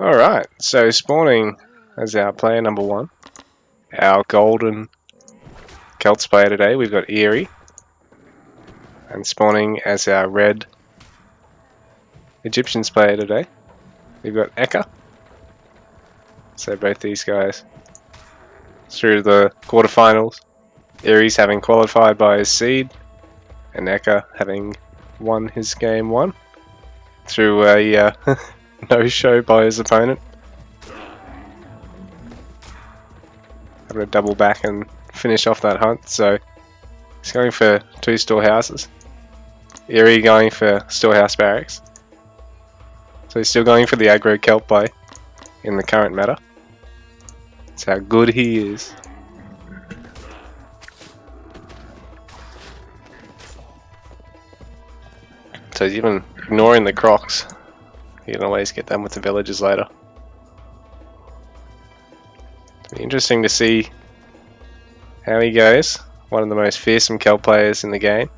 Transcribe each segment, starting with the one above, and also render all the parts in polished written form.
Alright, so spawning as our player number 1, our golden Celts player today, we've got Eery. And spawning as our red Egyptians player today, we've got EKA. So both these guys through the quarterfinals. Eery's having qualified by his seed, and EKA having won his game 1 through a no-show by his opponent. Having to double back and finish off that hunt, so he's going for 2 storehouses. Eery going for storehouse barracks. So he's still going for the aggro kelp play in the current meta. That's how good he is. So he's even ignoring the crocs. You can always get them with the villagers later. It'll be interesting to see how he goes. One of the most fearsome kelp players in the game.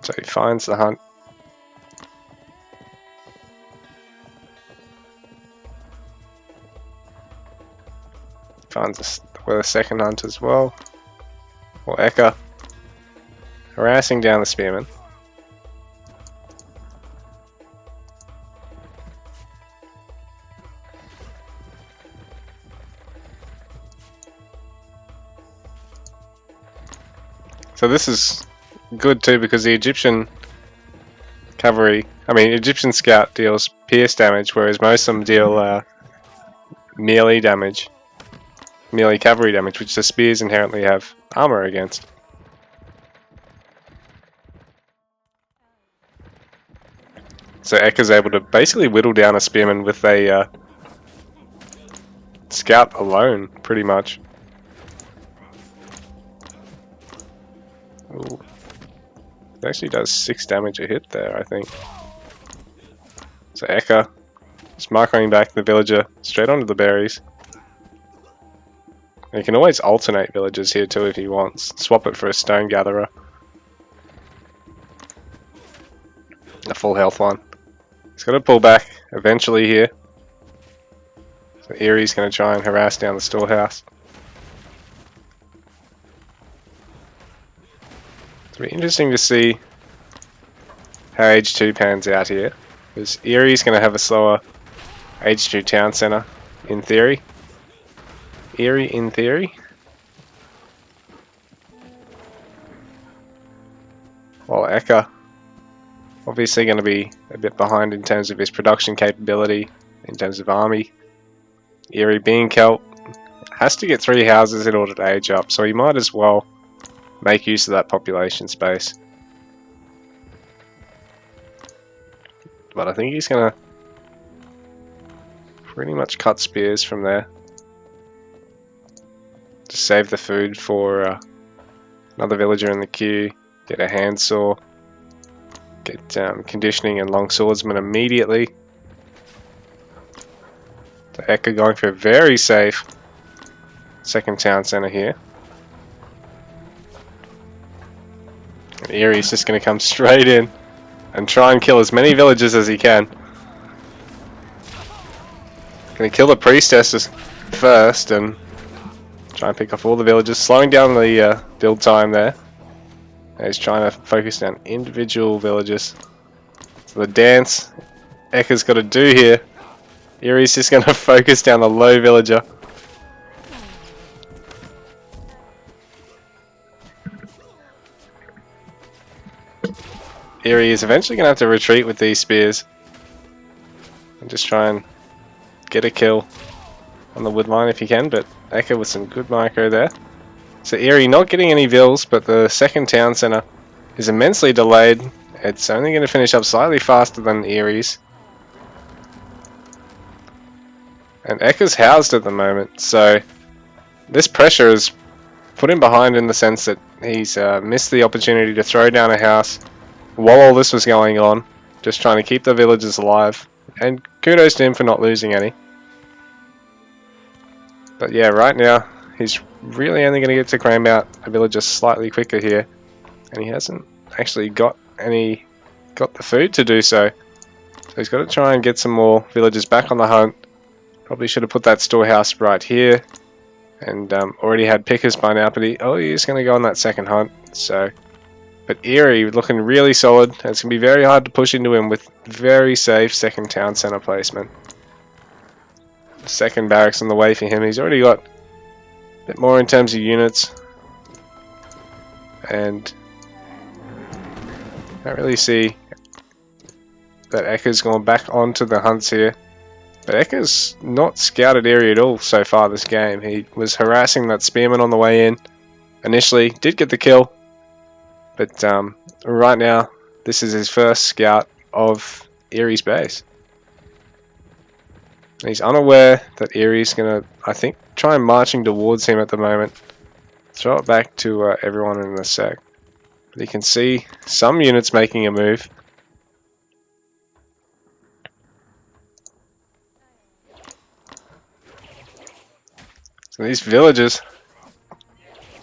So he finds the hunt. Finds us with a second hunt as well. Or EKA harassing down the spearman. So this is good too, because the Egyptian Egyptian scout deals pierce damage, whereas most of them deal melee damage, melee cavalry damage, which the spears inherently have armor against. So EKA's able to basically whittle down a spearman with a scout alone, pretty much. Ooh. It actually does 6 damage a hit there, I think. So EKA just marking back the villager straight onto the berries. And you can always alternate villagers here too if he wants. Swap it for a stone gatherer. A full health one. He's got to pull back eventually here. So Eery's going to try and harass down the storehouse. It'll be interesting to see how Age 2 pans out here, because Eery's going to have a slower Age 2 town centre, in theory. Eery, in theory. While EKA, obviously going to be a bit behind in terms of his production capability, in terms of army. Eery being Celt, has to get 3 houses in order to age up, so he might as well make use of that population space. But I think he's going to pretty much cut spears from there to save the food for another villager in the queue, get a handsaw, get conditioning and long swordsman immediately. So EKA going for a very safe second town centre here. And Eery's just going to come straight in and try and kill as many villagers as he can. Going to kill the priestesses first and try and pick off all the villagers, slowing down the build time there. And he's trying to focus down individual villagers. So the dance EKA's got to do here. Eery's just going to focus down the low villager. Eery is eventually going to have to retreat with these spears and just try and get a kill on the wood line if he can, but EKA with some good micro there. So Eery not getting any vills, but the second town centre is immensely delayed. It's only going to finish up slightly faster than Eery's. And EKA's housed at the moment, so this pressure has put him behind in the sense that he's missed the opportunity to throw down a house while all this was going on, just trying to keep the villagers alive. And kudos to him for not losing any. But yeah, right now, he's really only going to get to claim out a villager slightly quicker here. And he hasn't actually got the food to do so. So he's got to try and get some more villagers back on the hunt. Probably should have put that storehouse right here. And already had pickers by now, but he's going to go on that second hunt. So, but Eery looking really solid. And it's going to be very hard to push into him with very safe second town center placement. The second barracks on the way for him. He's already got a bit more in terms of units. And I don't really see that EKA's gone back onto the hunts here. But EKA's not scouted Eery at all so far this game. He was harassing that spearman on the way in. Initially, did get the kill. But right now, this is his first scout of Eery's base. He's unaware that Eery's going to, I think, try and marching towards him at the moment. Throw it back to everyone in a sec. But you can see some units making a move. So these villagers,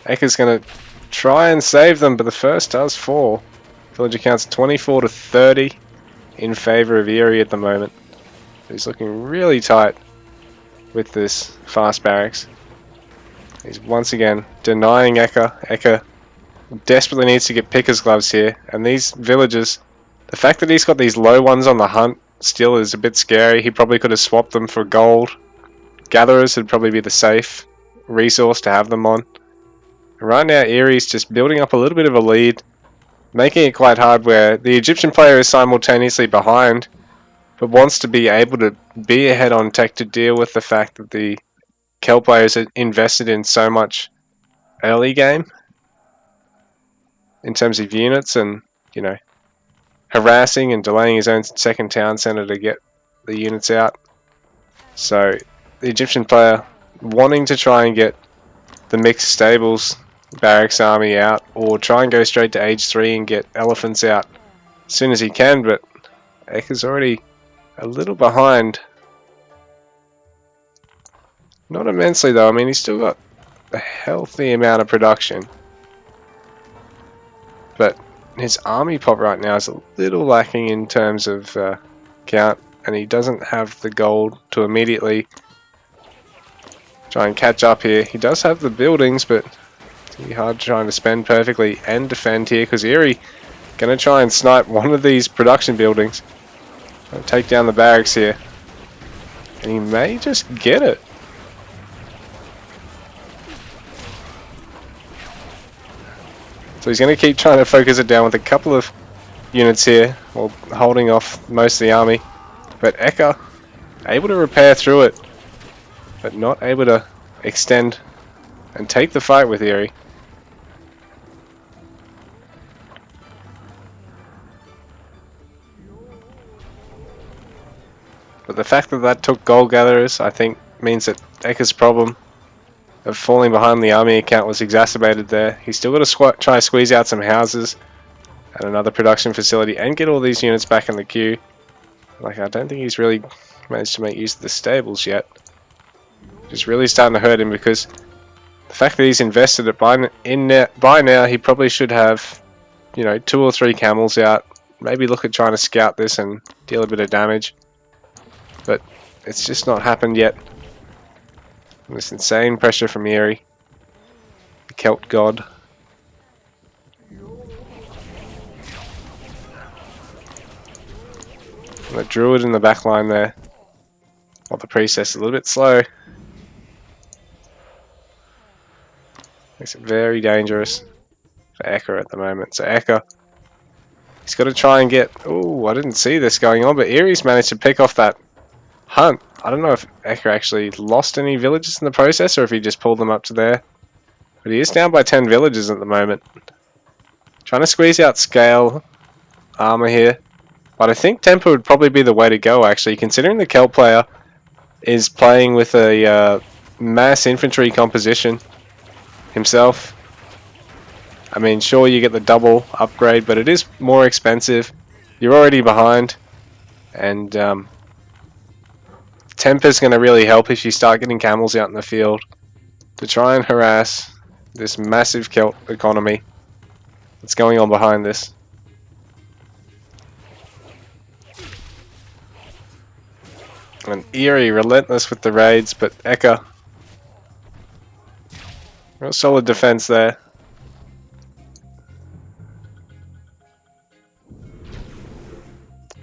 EKA's going to try and save them, but the first does fall. Villager counts 24 to 30 in favor of Eery at the moment. He's looking really tight with this fast barracks. He's once again denying EKA. EKA desperately needs to get picker's gloves here, and these villagers, the fact that he's got these low ones on the hunt still is a bit scary. He probably could have swapped them for gold. Gatherers would probably be the safe resource to have them on. Right now, Eery's just building up a little bit of a lead, making it quite hard where the Egyptian player is simultaneously behind, but wants to be able to be ahead on tech to deal with the fact that the Kel players are invested in so much early game in terms of units and, you know, harassing and delaying his own second town center to get the units out. So the Egyptian player wanting to try and get the mixed stables barracks army out, or try and go straight to age 3 and get elephants out as soon as he can, but EKA's already a little behind. Not immensely though. I mean, he's still got a healthy amount of production, but his army pop right now is a little lacking in terms of count, and he doesn't have the gold to immediately try and catch up here. He does have the buildings, but it's going to be hard trying to spend perfectly and defend here, because Eery going to try and snipe one of these production buildings. Trying to take down the barracks here. And he may just get it. So he's going to keep trying to focus it down with a couple of units here, while holding off most of the army. But EKA able to repair through it, but not able to extend and take the fight with Eery. But the fact that that took gold gatherers, I think, means that EKA's problem of falling behind the army account was exacerbated there. He's still got to try to squeeze out some houses and another production facility and get all these units back in the queue. Like, I don't think he's really managed to make use of the stables yet. It's really starting to hurt him, because the fact that he's invested it by now, he probably should have, you know, 2 or 3 camels out. Maybe look at trying to scout this and deal a bit of damage. But it's just not happened yet. And this insane pressure from Eery, the Celt god. And the druid in the back line there. While the priestess is a little bit slow. Makes it very dangerous for EKA at the moment. So EKA, he's got to try and get... Oh, I didn't see this going on, but Eery's managed to pick off that hunt. I don't know if EKA actually lost any villages in the process, or if he just pulled them up to there. But he is down by 10 villages at the moment. Trying to squeeze out scale armor here. But I think tempo would probably be the way to go, actually, considering the Celt player is playing with a mass infantry composition himself. I mean, sure, you get the double upgrade, but it is more expensive. you're already behind, and temper's going to really help if you start getting camels out in the field to try and harass this massive Celt economy that's going on behind this. And Eery relentless with the raids, but EKA, real solid defense there.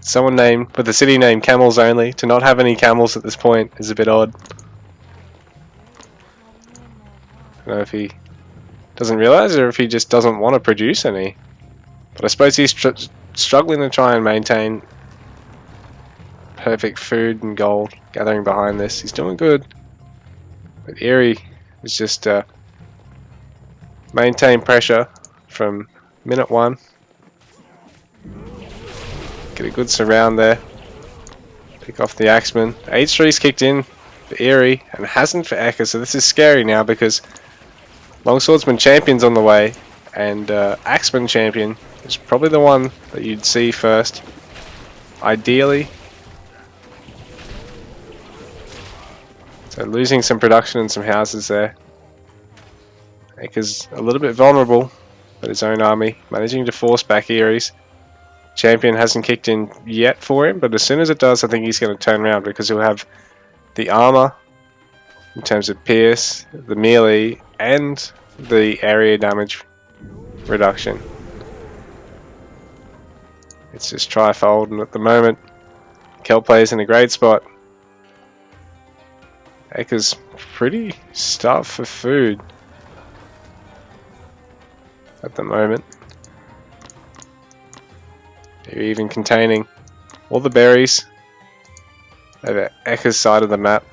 Someone named with the city name Camels Only to not have any camels at this point is a bit odd. I don't know if he doesn't realize or if he just doesn't want to produce any. But I suppose he's struggling to try and maintain perfect food and gold gathering behind this. He's doing good. But Eery is just maintain pressure from minute 1. Get a good surround there. Pick off the Axeman. H3's kicked in for Eery and hasn't for EKA, so this is scary now because Longswordsman Champion's on the way, and Axeman Champion is probably the one that you'd see first, ideally. So losing some production and some houses there. EKA's a little bit vulnerable with his own army, managing to force back Eery's. Champion hasn't kicked in yet for him, but as soon as it does, I think he's going to turn around because he'll have the armor in terms of pierce, the melee, and the area damage reduction. It's just trifold, and at the moment, Celt plays in a great spot. EKA's pretty stuffed for food at the moment. They're even containing all the berries over EKA's side of the map,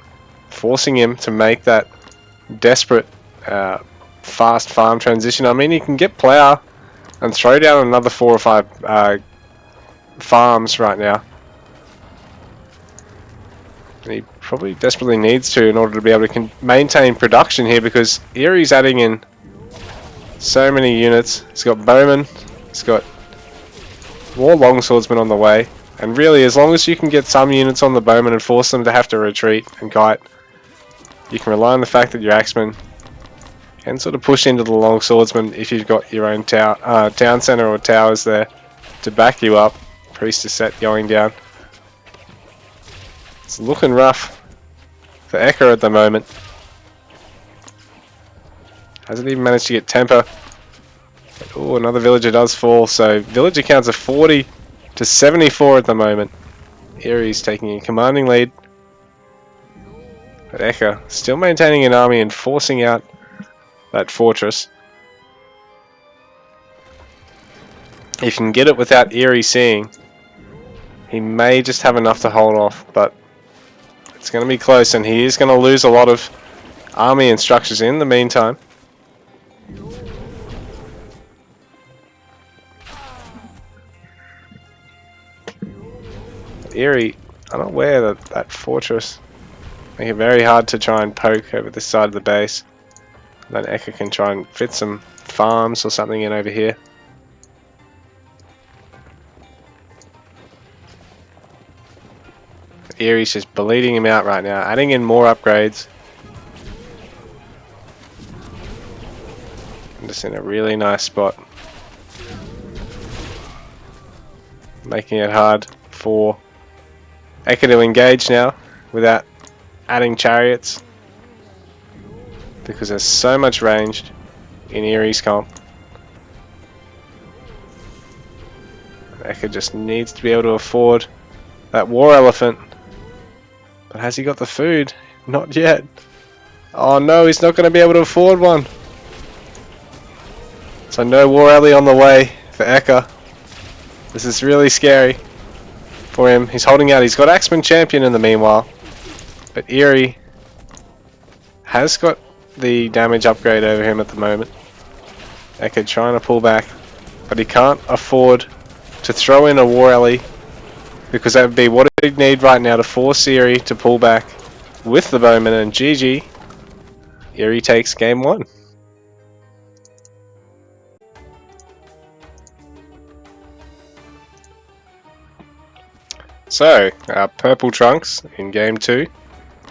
forcing him to make that desperate fast farm transition. I mean, he can get plow and throw down another 4 or 5 farms right now. And he probably desperately needs to in order to be able to maintain production here because Eery's adding in so many units. He's got bowmen, he's got more longswordsmen on the way, and really as long as you can get some units on the bowmen and force them to have to retreat and kite, you can rely on the fact that your axemen can sort of push into the longswordsmen if you've got your own town center or towers there to back you up. Priestess set going down. It's looking rough for EKA at the moment. Hasn't even managed to get temper. Oh, another villager does fall, so villager counts are 40 to 74 at the moment. Eery's taking a commanding lead. But EKA still maintaining an army and forcing out that fortress. If you can get it without Eery seeing, he may just have enough to hold off, but it's going to be close and he is going to lose a lot of army and structures in the meantime. Eery, unaware that that fortress make it very hard to try and poke over this side of the base. Then EKA can try and fit some farms or something in over here. Eery's just bleeding him out right now, adding in more upgrades. I'm just in a really nice spot. Making it hard for EKA to engage now without adding chariots, because there's so much range in Eery's comp. EKA just needs to be able to afford that war elephant. But has he got the food? Not yet. Oh no, he's not going to be able to afford one. So no war alley on the way for EKA. This is really scary for him. He's holding out. He's got Axeman Champion in the meanwhile. But Eery has got the damage upgrade over him at the moment. EKA trying to pull back, but he can't afford to throw in a war alley, because that would be what he'd need right now to force Eery to pull back with the bowman, and GG. Eery takes game 1. So, our purple trunks in game 2.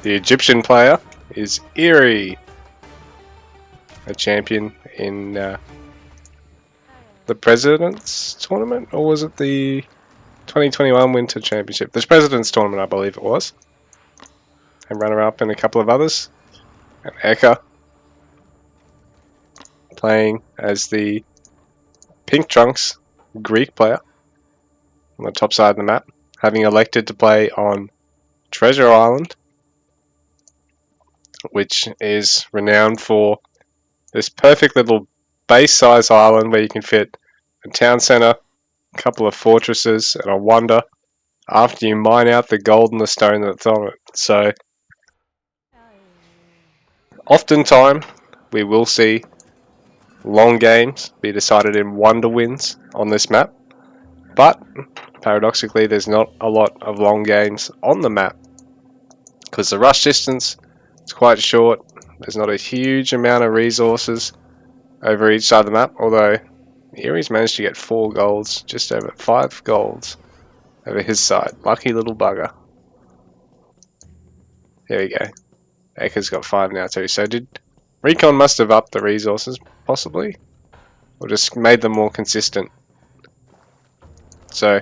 The Egyptian player is Eery, a champion in the President's Tournament, or was it the 2021 Winter Championship? The President's Tournament, I believe it was. And runner-up and a couple of others. And EKA playing as the pink trunks Greek player on the top side of the map, having elected to play on Treasure Island, which is renowned for this perfect little base-size island where you can fit a town centre, a couple of fortresses, and a wonder after you mine out the gold and the stone that's on it. So, oftentimes we will see long games be decided in wonder wins on this map, but paradoxically there's not a lot of long games on the map because the rush distance is quite short. There's not a huge amount of resources over each side of the map, although Eery's managed to get 4 golds, just over 5 golds over his side. Lucky little bugger. There we go. EKA's got 5 now too. So did Recon must have upped the resources, possibly? Or just made them more consistent. So,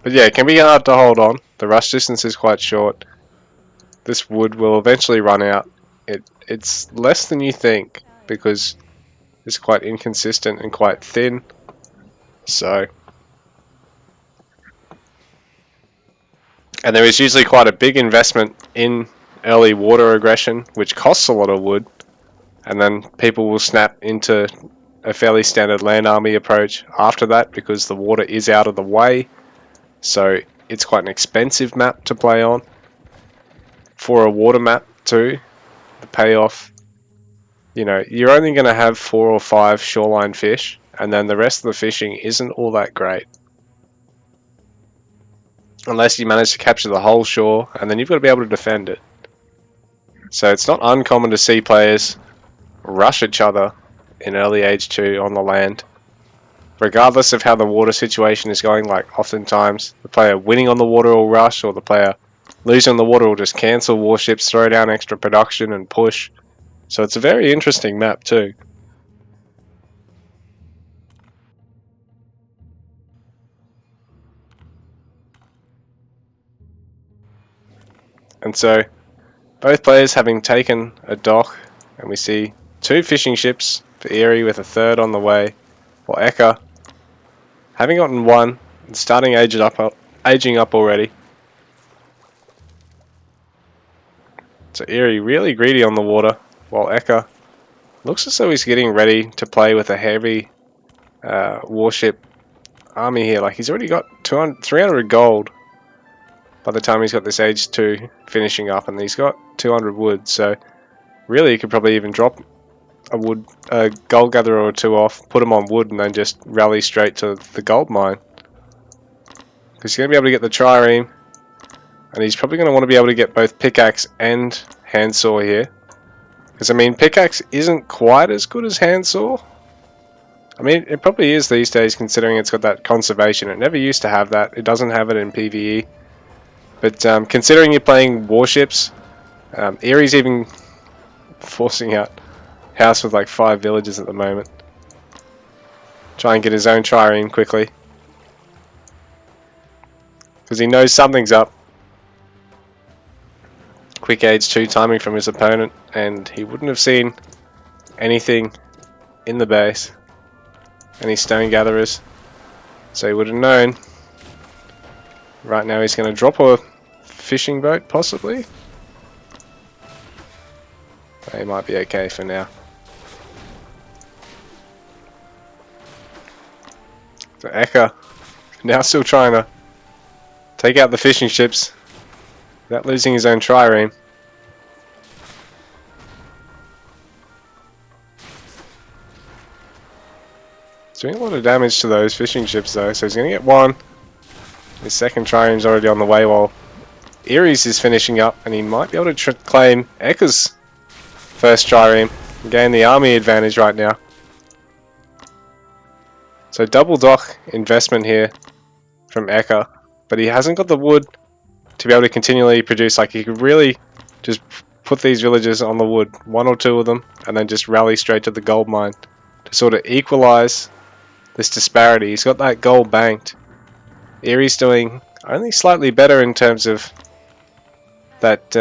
but yeah, it can be hard to hold on. The rush distance is quite short. This wood will eventually run out. It's less than you think because it's quite inconsistent and quite thin. So, and there is usually quite a big investment in early water aggression, which costs a lot of wood, and then people will snap into a fairly standard land army approach after that because the water is out of the way. So it's quite an expensive map to play on. For a water map too, the payoff, you know, you're only going to have 4 or 5 shoreline fish, and then the rest of the fishing isn't all that great. Unless you manage to capture the whole shore, and then you've got to be able to defend it. So it's not uncommon to see players rush each other in early age 2 on the land, regardless of how the water situation is going. Like oftentimes the player winning on the water will rush, or the player losing on the water will just cancel warships, throw down extra production and push. So it's a very interesting map too. And so both players having taken a dock, and we see 2 fishing ships for Eery with a 3rd on the way, while EKA having gotten 1 and starting aging up already. So Eery really greedy on the water, while EKA looks as though he's getting ready to play with a heavy warship army here. Like he's already got 300 gold by the time he's got this age 2 finishing up, and he's got 200 wood. So really he could probably even drop a gold gatherer or 2 off, put them on wood, and then just rally straight to the gold mine. Because he's going to be able to get the trireme, and he's probably going to want to be able to get both pickaxe and handsaw here. Because I mean, pickaxe isn't quite as good as handsaw. I mean, it probably is these days, considering it's got that conservation. It never used to have that. It doesn't have it in PvE. But considering you're playing warships, Eery's even forcing out house with like 5 villages at the moment. Try and get his own trireme quickly. Because he knows something's up. Quick age 2 timing from his opponent, and he wouldn't have seen anything in the base. Any stone gatherers. So he would have known. Right now he's going to drop a fishing boat, possibly. He might be okay for now. So EKA now still trying to take out the fishing ships without losing his own trireme. He's doing a lot of damage to those fishing ships though, so he's going to get 1. His second trireme's already on the way, while Eery's is finishing up, and he might be able to claim EKA's first trireme and gain the army advantage right now. So double dock investment here from EKA, but he hasn't got the wood to be able to continually produce. Like, he could really just put these villagers on the wood, one or two of them, and then just rally straight to the gold mine to sort of equalize this disparity. He's got that gold banked. Eerie's doing only slightly better in terms of that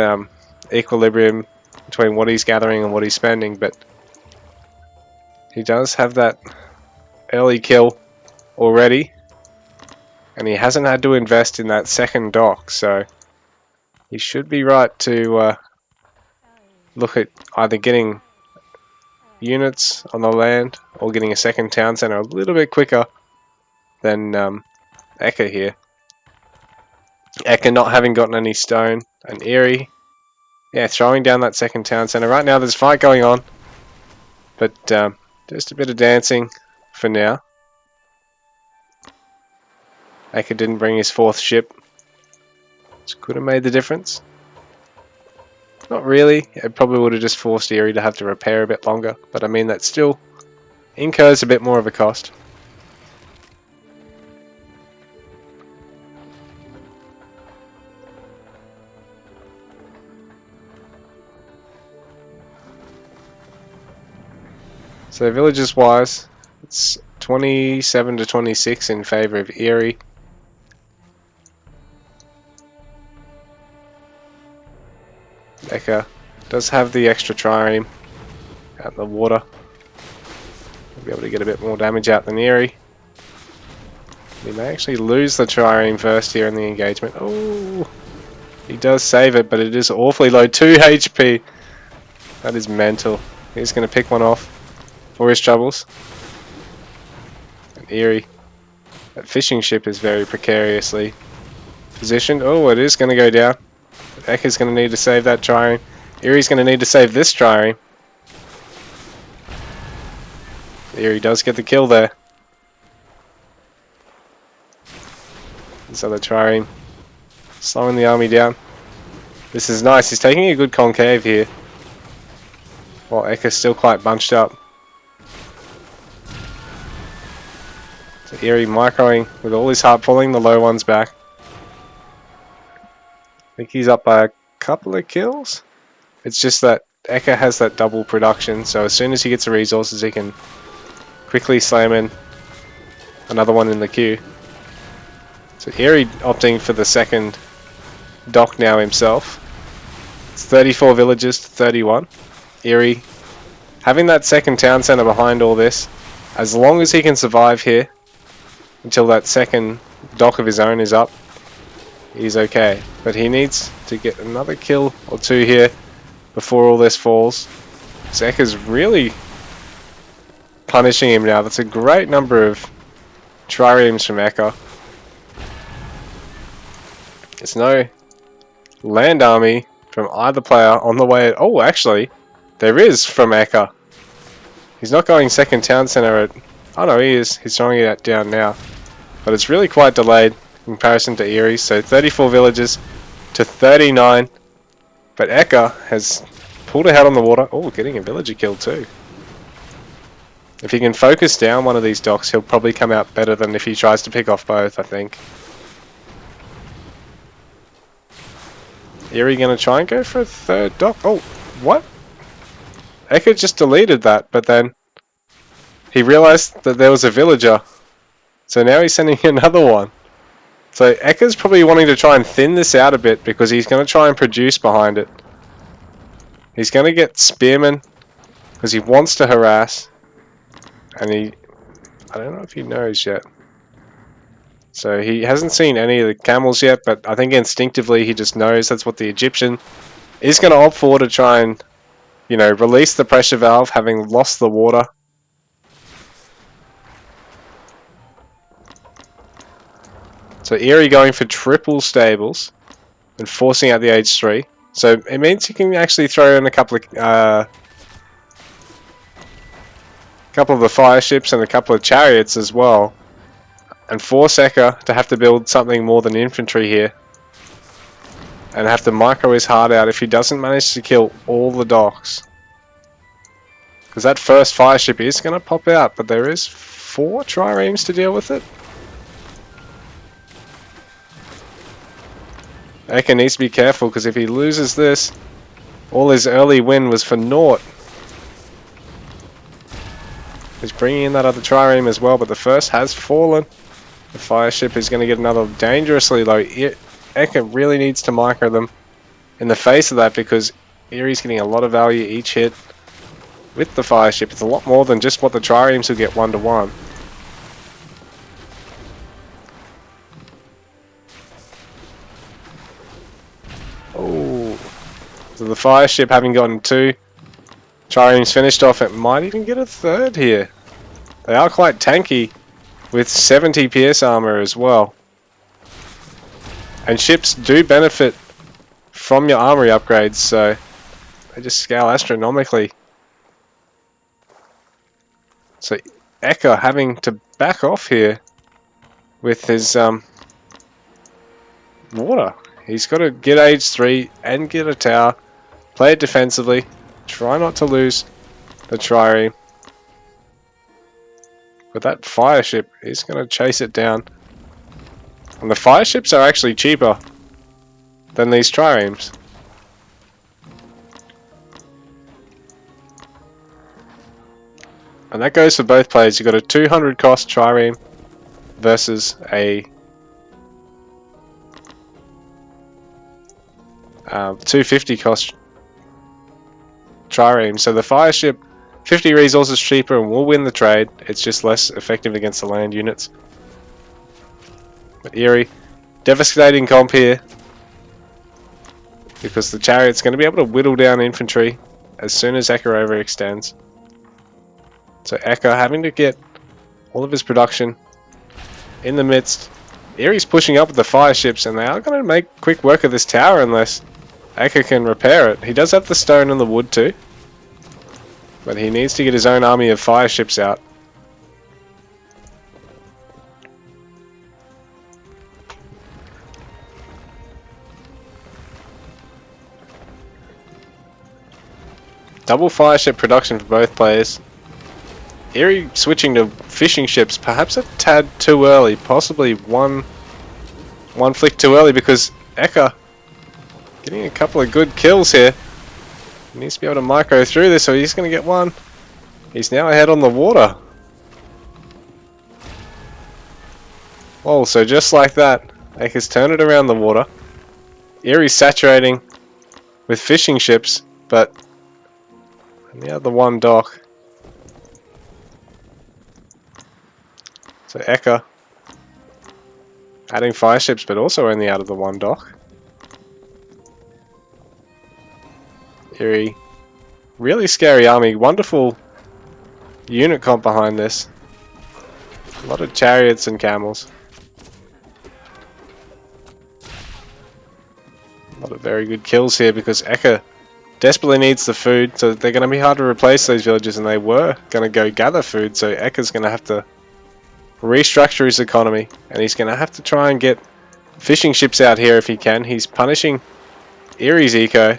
equilibrium between what he's gathering and what he's spending, but he does have that early kill already, and he hasn't had to invest in that second dock, so he should be right to look at either getting units on the land or getting a second town center a little bit quicker than EKA here. EKA not having gotten any stone, and Eery, yeah, throwing down that second town center. Right now there's a fight going on, but just a bit of dancing for now. EKA didn't bring his fourth ship, which could have made the difference. Not really, it probably would have just forced Eery to have to repair a bit longer, but I mean that still incurs a bit more of a cost. So villages wise, it's 27 to 26 in favour of Eery. EKA does have the extra trireme out in the water. He'll be able to get a bit more damage out than Eery. He may actually lose the trireme first here in the engagement. Oh, he does save it, but it is awfully low. 2 HP. That is mental. He's going to pick one off for his troubles. And Eery, that fishing ship is very precariously positioned. Oh, it is going to go down. EKA's going to need to save that trireme. Eery's going to need to save this trireme. Eery does get the kill there. So the trireme slowing the army down. This is nice. He's taking a good concave here, while EKA's still quite bunched up. So Eery microing with all his heart, pulling the low ones back. I think he's up by a couple of kills. It's just that EKA has that double production, so as soon as he gets the resources he can quickly slam in another one in the queue. So Eery opting for the second dock now himself. It's 34 villages to 31. Eery having that second town center behind all this. As long as he can survive here until that second dock of his own is up, he's okay. But he needs to get another kill or two here before all this falls. EKA's really punishing him now. That's a great number of triremes from EKA. There's no land army from either player on the way. Oh, actually, there is from EKA. He's not going second town center at... Oh no, he is. He's throwing it down now. But it's really quite delayed in comparison to Eery. So 34 villages to 39. But EKA has pulled ahead on the water. Oh, getting a villager killed too. If he can focus down one of these docks, he'll probably come out better than if he tries to pick off both, I think. Eery gonna try and go for a third dock? Oh, what? EKA just deleted that, but then he realized that there was a villager. So now he's sending another one. So EKA's probably wanting to try and thin this out a bit because he's going to try and produce behind it. He's going to get spearmen because he wants to harass. And I don't know if he knows yet. So he hasn't seen any of the camels yet, but I think instinctively he just knows that's what the Egyptian is going to opt for, to try and, you know, release the pressure valve having lost the water. So Eery going for triple stables and forcing out the H3. So it means you can actually throw in a couple of the fire ships and a couple of chariots as well, and force EKA to have to build something more than infantry here, and have to micro his heart out if he doesn't manage to kill all the docks. Because that first fire ship is going to pop out, but there is 4 triremes to deal with it. EKA needs to be careful, because if he loses this, all his early win was for naught. He's bringing in that other trireme as well, but the first has fallen. The fire ship is going to get another dangerously low. EKA really needs to micro them in the face of that, because Eery's getting a lot of value each hit with the fire ship. It's a lot more than just what the triremes will get 1-to-1. Oh, so the fire ship having gotten 2 triremes finished off, it might even get a 3rd here. They are quite tanky with 70 PS armor as well. And ships do benefit from your armory upgrades, so they just scale astronomically. So EKA having to back off here with his water. He's got to get age 3 and get a tower, play it defensively, try not to lose the trireme. But that fire ship is going to chase it down. And the fire ships are actually cheaper than these triremes. And that goes for both players. You've got a 200 cost trireme versus a 250 cost trireme. So the fire ship, 50 resources cheaper and will win the trade. It's just less effective against the land units. But Eery, devastating comp here, because the chariot's going to be able to whittle down infantry as soon as EKA overextends. So EKA having to get all of his production in the midst. Eery's pushing up with the fire ships, and they are going to make quick work of this tower unless EKA can repair it. He does have the stone and the wood too, but he needs to get his own army of fire ships out. Double fire ship production for both players. Eery switching to fishing ships, perhaps a tad too early, possibly one flick too early, because EKA getting a couple of good kills here. He needs to be able to micro through this, so he's going to get one. He's now ahead on the water. Oh, so just like that, EKA's turned it around the water. Eery's saturating with fishing ships, but now the one dock. So EKA adding fire ships, but also only out of the one dock. Eery, really scary army, wonderful unit comp behind this. A lot of chariots and camels. A lot of very good kills here, because EKA desperately needs the food, so they're going to be hard to replace those villages, and they were going to go gather food, so EKA's going to have to restructure his economy, and he's going to have to try and get fishing ships out here if he can. He's punishing Eery's eco,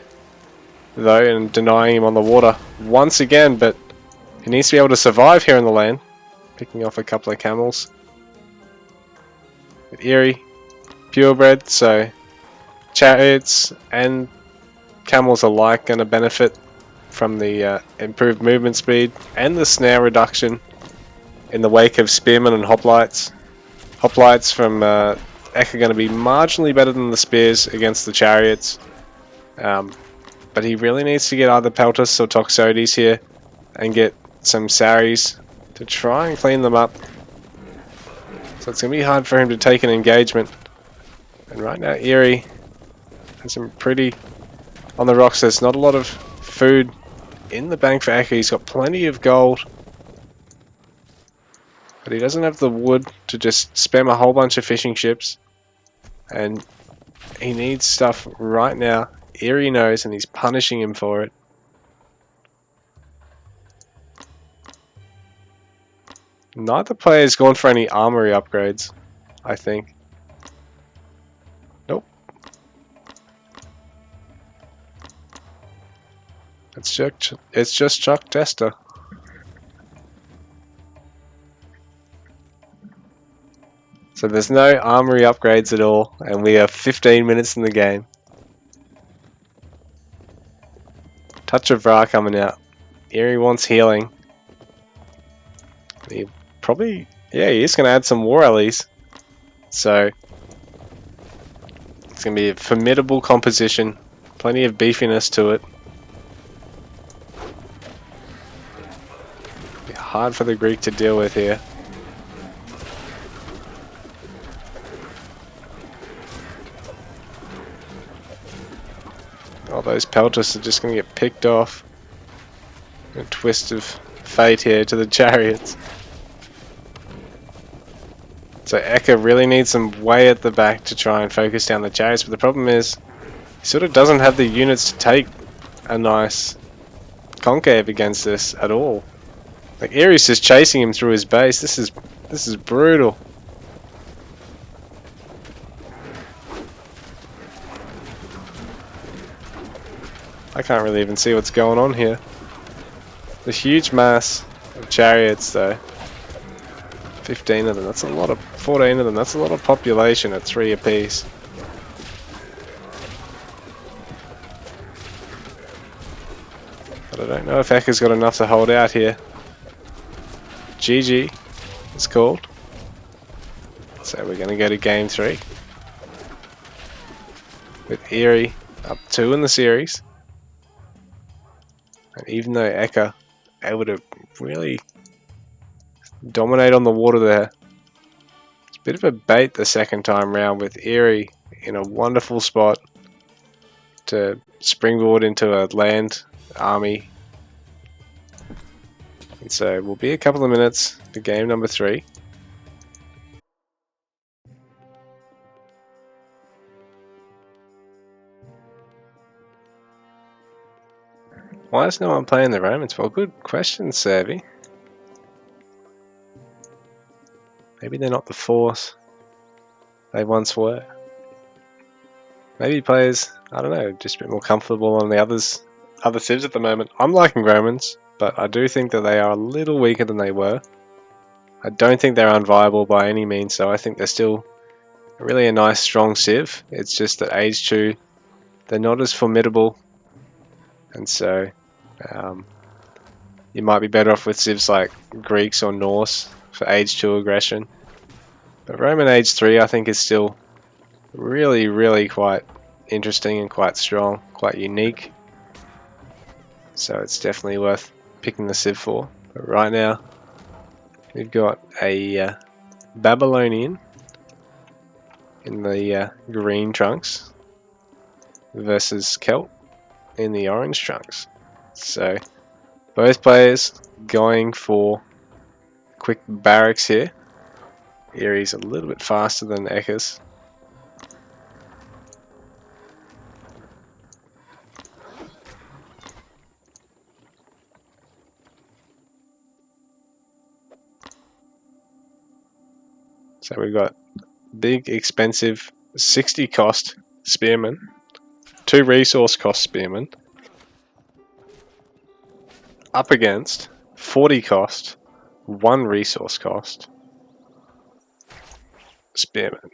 though, and denying him on the water once again, but he needs to be able to survive here in the land. Picking off a couple of camels. But Eery, purebred, so chariots and camels alike going to benefit from the improved movement speed and the snare reduction in the wake of spearmen and hoplites. Hoplites from EKA going to be marginally better than the spears against the chariots. But he really needs to get either Peltus or Toxotes here and get some Saris to try and clean them up. So it's going to be hard for him to take an engagement. And right now Eery has some pretty on the rocks. There's not a lot of food in the bank for EKA. He's got plenty of gold, but he doesn't have the wood to just spam a whole bunch of fishing ships. And he needs stuff right now. Eery knows, and he's punishing him for it. Neither player's gone for any armory upgrades, I think. Nope. It's just Chuck Tester. So there's no armory upgrades at all, and we are 15 minutes in the game. Touch of Ra coming out. Eery wants healing. He probably, yeah, he is going to add some war allies. So it's going to be a formidable composition. Plenty of beefiness to it. Be hard for the Greek to deal with here. Oh, those pelters are just going to get picked off. A twist of fate here to the chariots. So EKA really needs some way at the back to try and focus down the chariots, but the problem is he sort of doesn't have the units to take a nice concave against this at all. Like Eery's just chasing him through his base. This is brutal. I can't really even see what's going on here. The huge mass of chariots though. 15 of them, that's a lot of 14 of them, that's a lot of population at 3 apiece. But I don't know if EKA's got enough to hold out here. GG, it's called. So we're going to go to game 3. With Eery up 2 in the series. And even though EKA able to really dominate on the water there, it's a bit of a bait the second time round with Eery in a wonderful spot to springboard into a land army. And so we'll be a couple of minutes to game number 3. Why is no one playing the Romans? Well, good question, Servi. Maybe they're not the force they once were. Maybe players, I don't know, just a bit more comfortable on the other civs at the moment. I'm liking Romans, but I do think that they are a little weaker than they were. I don't think they're unviable by any means, so I think they're still really a nice strong civ. It's just that Age 2, they're not as formidable, and so you might be better off with civs like Greeks or Norse for Age 2 aggression. But Roman Age 3 I think is still really quite interesting and quite strong, quite unique. So it's definitely worth picking the civ for. But right now we've got a Babylonian in the green trunks versus Celt in the orange trunks. So both players going for quick barracks here. Eery's a little bit faster than EKA's. So we've got big, expensive 60 cost spearmen, 2 resource cost spearmen, up against 40 cost, 1 resource cost spearmen.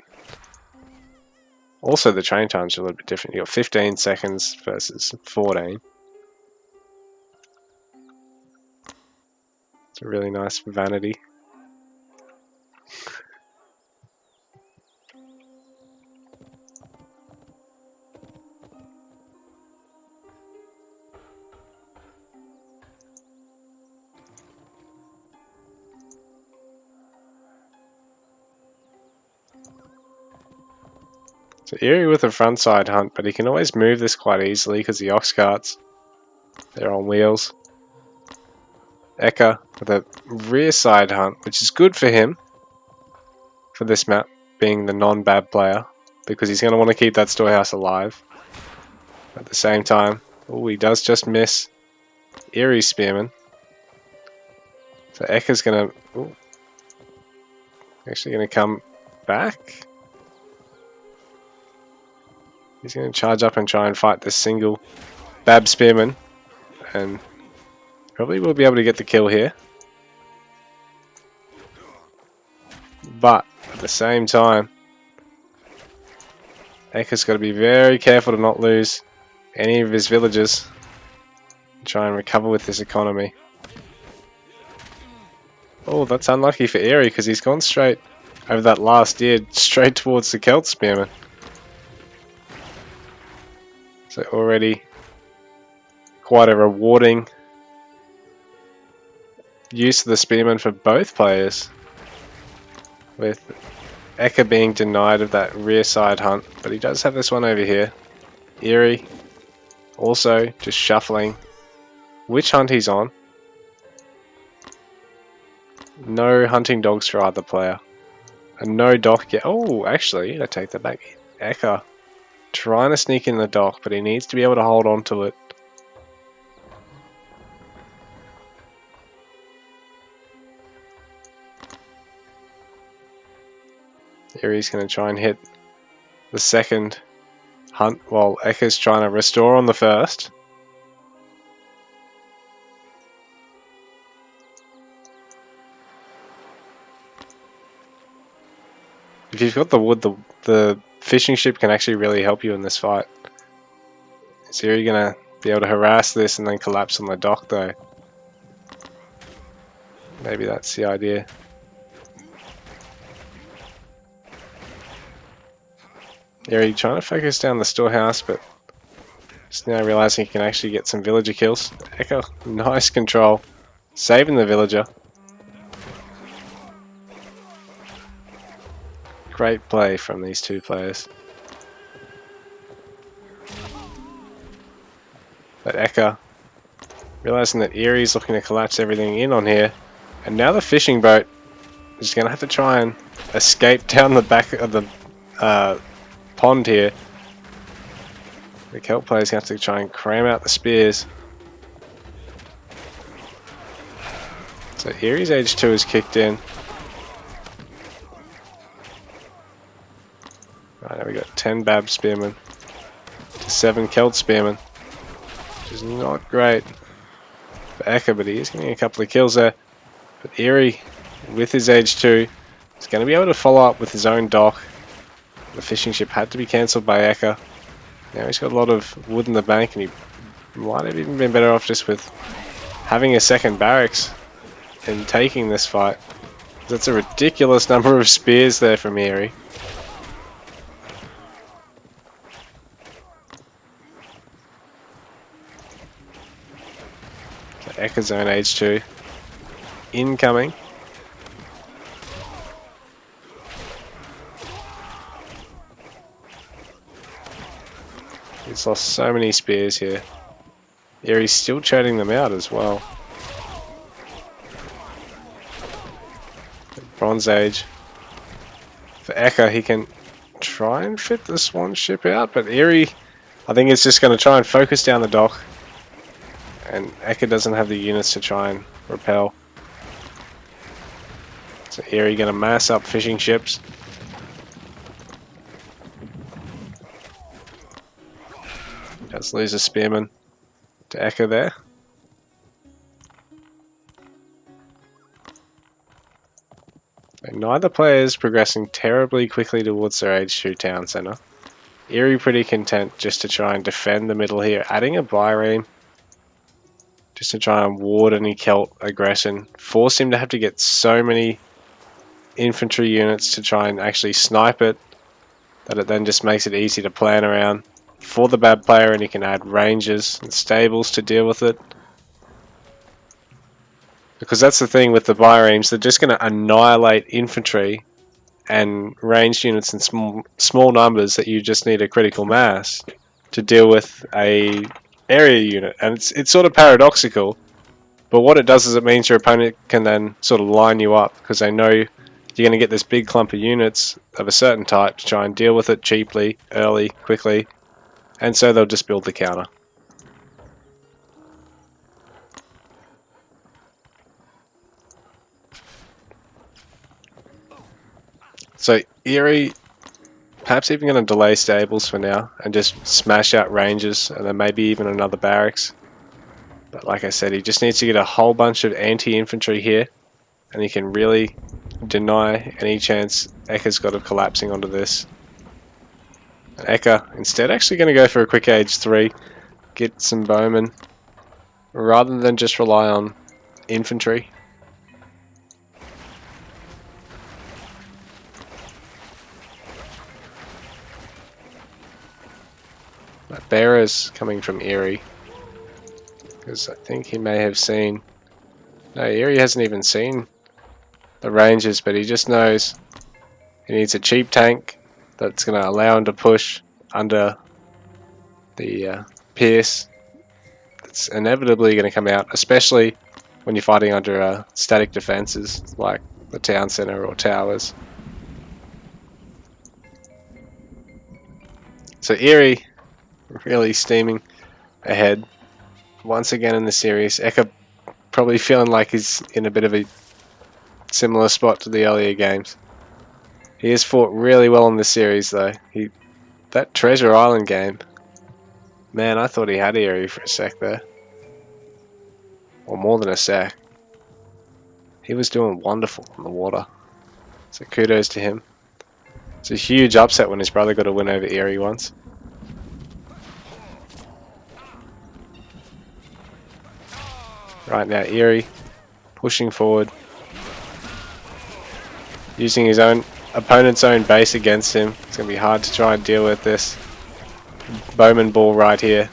Also the train times are a little bit different. You've got 15 seconds versus 14. It's a really nice vanity. So Eery with a front side hunt, but he can always move this quite easily because the ox carts, they're on wheels. EKA with a rear side hunt, which is good for him for this map, being the non-bab player, because he's going to want to keep that storehouse alive. At the same time, oh, he does just miss Eery's spearman. So EKA's going to actually going to come back. He's going to charge up and try and fight this single Bab Spearman, and probably will be able to get the kill here. But the the same time, EKA's got to be very careful to not lose any of his villagers. Try and recover with this economy. Oh, that's unlucky for Eery because he's gone straight over that last deer, straight towards the Celt Spearman. So already quite a rewarding use of the Spearman for both players, with EKA being denied of that rear side hunt, but he does have this one over here. Eery also just shuffling which hunt he's on. No hunting dogs for either player. And no dock yet. Oh, actually, I take that back. EKA trying to sneak in the dock, but he needs to be able to hold on to it. Eery's going to try and hit the second hunt while EKA's trying to restore on the first. If you've got the wood, the fishing ship can actually really help you in this fight. Is Eery going to be able to harass this and then collapse on the dock though? Maybe that's the idea. Eery trying to focus down the storehouse, but just now realizing he can actually get some villager kills. EKA, nice control, saving the villager. Great play from these two players. But EKA, realizing that Eery's looking to collapse everything in on here, and now the fishing boat is going to have to try and escape down the back of the pond here. The Celt player's going to have to try and cram out the spears. So Eery's age 2 is kicked in. Right, now we got 10 Bab Spearmen to 7 Celt Spearmen, which is not great for EKA, but he is getting a couple of kills there. But Eery, with his age 2, is going to be able to follow up with his own dock. The fishing ship had to be cancelled by EKA. Now he's got a lot of wood in the bank, and he might have even been better off just with having a second barracks and taking this fight. That's a ridiculous number of spears there from Eery. So EKA's own age 2 incoming. He's lost so many spears here. Eery's still churning them out as well. Bronze Age. For EKA, he can try and fit the Swan ship out, but Eery, I think, is just going to try and focus down the dock. And EKA doesn't have the units to try and repel. So Eery going to mass up fishing ships. Does lose a spearman to EKA there. And neither player is progressing terribly quickly towards their age 2 town centre. Eery pretty content just to try and defend the middle here, adding a byreme just to try and ward any Celt aggression. Force him to have to get so many infantry units to try and actually snipe it, that it then just makes it easy to plan around for the bad player, and he can add rangers and stables to deal with it. Because that's the thing with the biremes, they're just going to annihilate infantry and ranged units in small numbers that you just need a critical mass to deal with a area unit. And it's sort of paradoxical, but what it does is it means your opponent can then sort of line you up, because they know you're going to get this big clump of units of a certain type to try and deal with it cheaply, early, quickly. And so they'll just build the counter. So Eery, perhaps even going to delay stables for now and just smash out rangers and then maybe even another barracks. But like I said, he just needs to get a whole bunch of anti-infantry here, and he can really deny any chance EKA's got of collapsing onto this. And EKA instead actually going to go for a quick age 3, get some bowmen, rather than just rely on infantry. That bearer's coming from Eery, because I think he may have seen... No, Eery hasn't even seen the Rangers, but he just knows he needs a cheap tank that's going to allow him to push under the Pierce. It's inevitably going to come out, especially when you're fighting under static defenses like the town center or towers. So Eery really steaming ahead once again in the series. EKA probably feeling like he's in a bit of a similar spot to the earlier games. He has fought really well in this series though. That Treasure Island game, man, I thought he had Eery for a sec there. Or more than a sec. He was doing wonderful on the water. So kudos to him. It's a huge upset when his brother got a win over Eery once. Right now, Eery pushing forward, using his own opponent's own base against him. It's going to be hard to try and deal with this Bowman ball right here.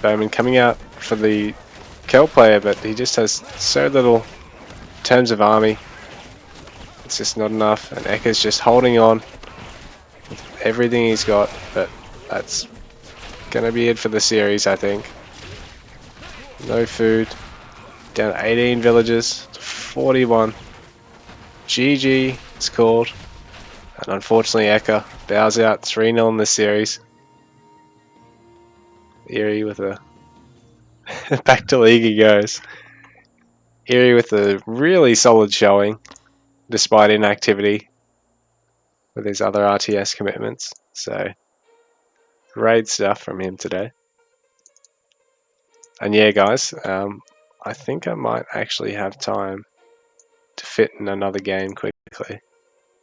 Bowman coming out for the Kel player, but he just has so little in terms of army. It's just not enough, and EKA's just holding on with everything he's got, but that's going to be it for the series, I think. No food. Down to 18 villages to 41. GG, it's called. And unfortunately, EKA bows out 3-0 in this series. Eery with a... Back to league he goes. Eery with a really solid showing, despite inactivity with his other RTS commitments. So, great stuff from him today. And yeah, guys, I think I might actually have time to fit in another game quickly.